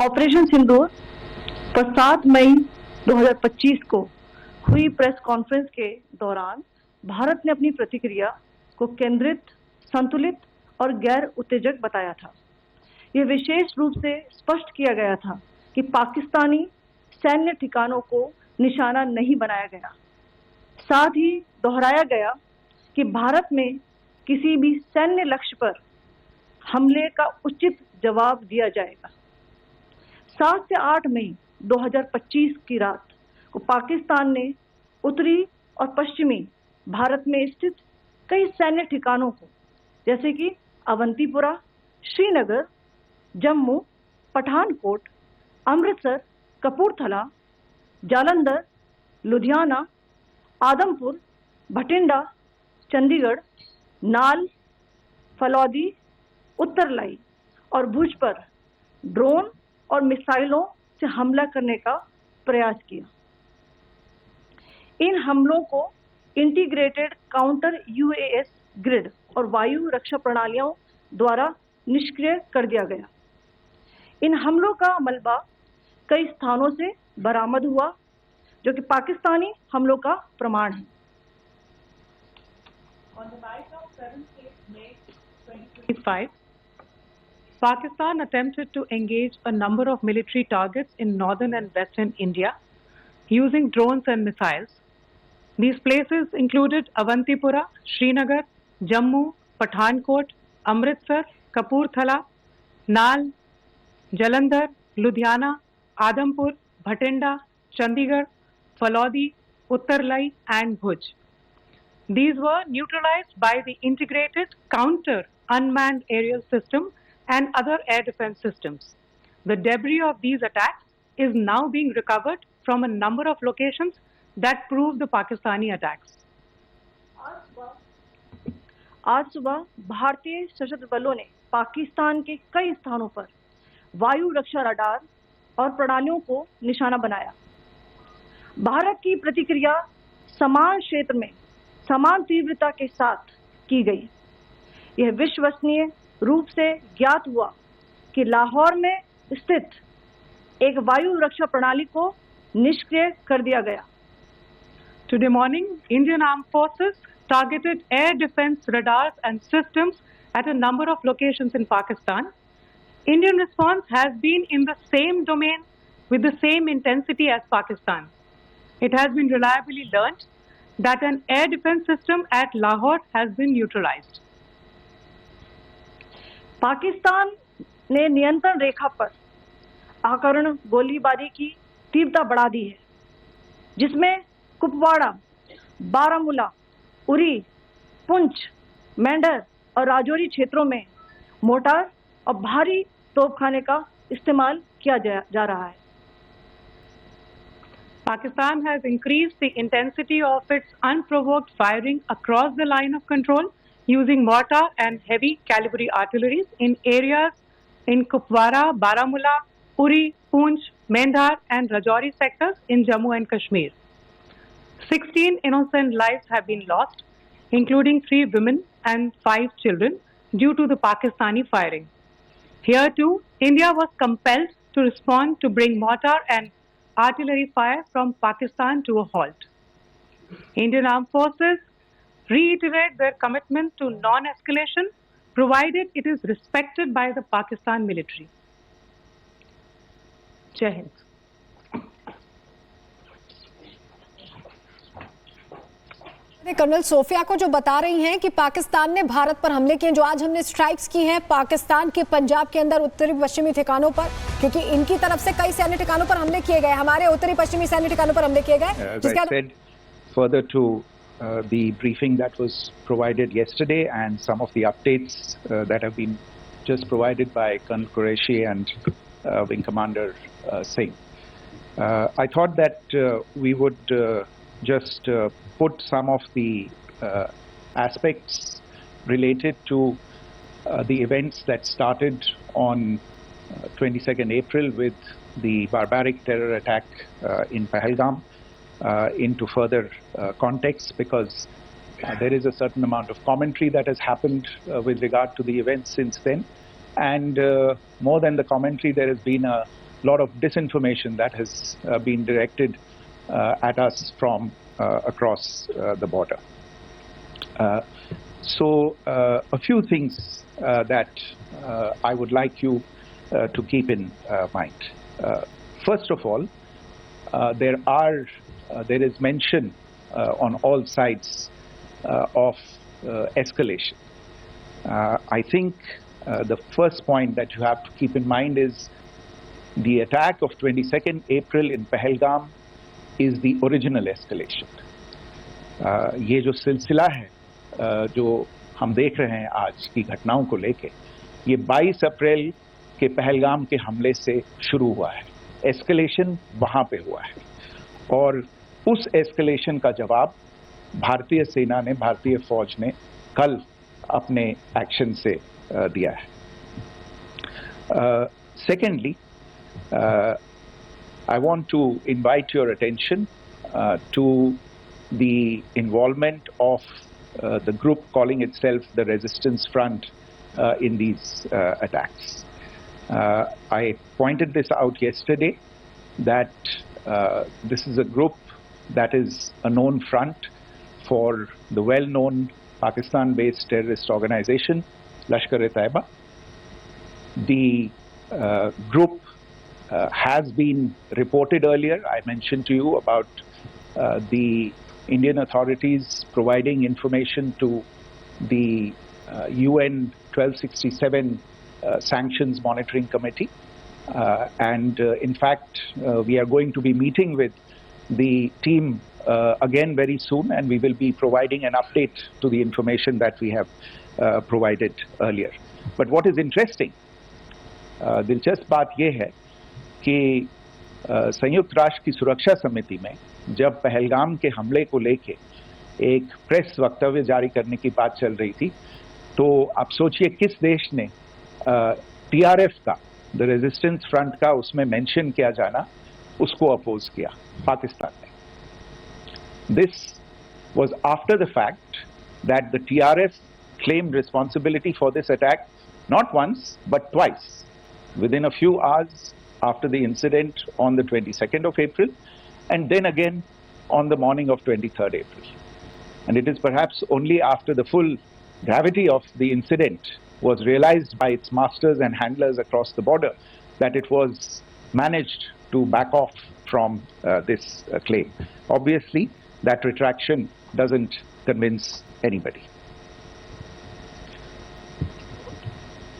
Operation सिंदूर पर 7 मई 2025 को हुई प्रेस कॉन्फ्रेंस के दौरान भारत ने अपनी प्रतिक्रिया को केंद्रित, संतुलित और गैर उत्तेजक बताया था। यह विशेष रूप से स्पष्ट किया गया था कि पाकिस्तानी सैन्य ठिकानों को निशाना नहीं बनाया गया। साथ ही दोहराया गया कि भारत में किसी भी सैन्य लक्ष्य पर हमले का उचित जवाब दिया जाएगा। 7 से 8 मई 2025 की रात को पाकिस्तान ने उत्तरी और पश्चिमी भारत में स्थित कई सैन्य ठिकानों को, जैसे कि अवंतीपुरा, श्रीनगर, जम्मू, पठानकोट, अमृतसर, कपूरथला, जालंधर, लुधियाना, आदमपुर, भटिंडा, चंडीगढ़, नाल, फलौदी, उत्तरलाई और भुज पर ड्रोन और मिसाइलों से हमला करने का प्रयास किया। इन हमलों को इंटीग्रेटेड काउंटर यूएस ग्रिड और वायु रक्षा प्रणालियों द्वारा निष्क्रिय कर दिया गया। इन हमलों का मलबा कई स्थानों से बरामद हुआ, जो कि पाकिस्तानी हमलों का प्रमाण है। On the night of 7th May 2025, Pakistan attempted to engage a number of military targets in northern and western India using drones and missiles. These places included Avantipura, Srinagar, Jammu, Pathankot, Amritsar, Kapurthala, Nal, Jalandhar, Ludhiana, Adampur, Bhatinda, Chandigarh, Falodi, Uttarlai and Bhuj. These were neutralized by the integrated counter unmanned aerial system and other air defense systems. The debris of these attacks is now being recovered from a number of locations that prove the Pakistani attacks. आज सुबह भारतीय सशस्त्र बलों ने पाकिस्तान के कई स्थानों पर वायु रक्षा रडार और प्रणालियों को निशाना बनाया। भारत की प्रतिक्रिया समान क्षेत्र में समान तीव्रता के साथ की गई। यह विश्वसनीय रूप से ज्ञात हुआ कि लाहौर में स्थित एक वायु रक्षा प्रणाली को निष्क्रिय कर दिया गया। Today morning, Indian Armed Forces targeted air defense radars and systems at a number of locations in Pakistan. Indian response has been in the same domain with the same intensity as Pakistan. It has been reliably learnt that an air defense system at Lahore has been neutralized. Pakistan ने नियंत्रण रेखा पर आकरण गोलीबारी की तीव्रता बढ़ा दी है, जिसमें कुपवाड़ा, बारामूला, उरी, पुंछ, मेंढर और राजौरी क्षेत्रों में मोर्टार और भारी तोपखाने का इस्तेमाल किया जा रहा है। Pakistan has increased the intensity of its unprovoked firing across the line of control using mortar and heavy calibre artilleries in areas in Kupwara, Baramulla, Uri, Poonch, Mendhar and Rajouri sectors in Jammu and Kashmir. 16 innocent lives have been lost, including 3 women and 5 children, due to the Pakistani firing. Here too, India was compelled to respond to bring mortar and artillery fire from Pakistan to a halt. Indian Armed Forces reiterate their commitment to non-escalation, provided it is respected by the Pakistan military. Jai Hind. Colonel Sofiya को जो बता रही हैं कि पाकिस्तान ने भारत पर हमले किए, जो आज हमने स्ट्राइक्स की हैं पाकिस्तान के पंजाब के अंदर उत्तरी पश्चिमी ठिकानों पर, क्योंकि इनकी तरफ से कई सैन्य ठिकानों पर हमले किए गए, हमारे उत्तरी पश्चिमी सैन्य ठिकानों पर हमले किए गए। Further to the briefing that was provided yesterday and some of the updates that have been just provided by Colonel Qureshi and Wing Commander Singh. I thought that we would just put some of the aspects related to the events that started on 22nd April with the barbaric terror attack in Pahalgam into further context, because there is a certain amount of commentary that has happened with regard to the events since then, and more than the commentary, there has been a lot of disinformation that has been directed at us from across the border. So a few things that I would like you to keep in mind. First of all, there is mention on all sides of escalation. I think the first point that you have to keep in mind is the attack of 22nd April in Pahalgam is the original escalation. ये जो सिलसिला है जो हम देख रहे हैं आज की घटनाओं को लेके, ये 22 अप्रैल के पहलगाम के हमले से शुरू हुआ है. एस्केलेशन वहां पे हुआ है और उस एस्केलेशन का जवाब भारतीय सेना ने, भारतीय फौज ने कल अपने एक्शन से दिया है. Secondly, I want to invite your attention to the involvement of the group calling itself the Resistance Front in these attacks. I pointed this out yesterday that this is a group that is a known front for the well-known Pakistan-based terrorist organization, Lashkar-e-Taiba. The group has been reported earlier. I mentioned to you about the Indian authorities providing information to the UN 1267 Sanctions Monitoring Committee. In fact, we are going to be meeting with the team again very soon, and we will be providing an update to the information that we have provided earlier. But what is interesting, दिलचस्प बात यह है कि संयुक्त राष्ट्र की सुरक्षा समिति में जब पहलगाम के हमले को लेके एक प्रेस वक्तव्य जारी करने की बात चल रही थी, तो आप सोचिए किस देश ने टीआरएफ का, द रेजिस्टेंस फ्रंट का उसमें मेंशन किया जाना, उसको अपोज किया, पाकिस्तान ने. This was after the fact that the TRF claimed responsibility for this attack not once but twice, within a few hours after the incident on the 22nd of April, and then again on the morning of 23rd April. And it is perhaps only after the full gravity of the incident was realized by its masters and handlers across the border that it was managed to back off from this claim. Obviously, that retraction doesn't convince anybody.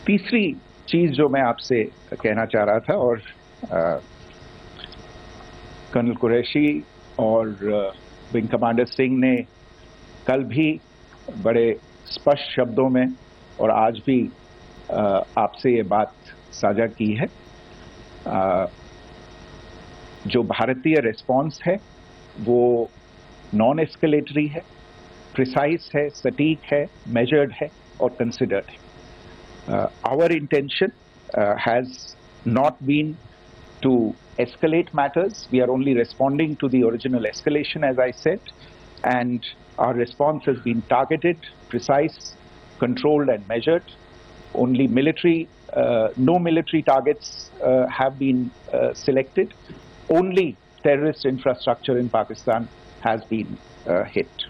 तीसरी चीज जो मैं आपसे कहना चाह रहा था, और कर्नल कुरैशी और विंग कमांडर सिंह ने कल भी बड़े स्पष्ट शब्दों में और आज भी आपसे ये बात साझा की है. जो भारतीय रिस्पॉन्स है वो नॉन एस्केलेटरी है, प्रिसाइज है, सटीक है, मेजर्ड है और कंसिडर्ड है. Our intention has not been to escalate matters. We are only responding to the original escalation, as I said, and our response has been targeted, precise, controlled and measured. Only no military targets have been selected. Only terrorist infrastructure in Pakistan has been hit.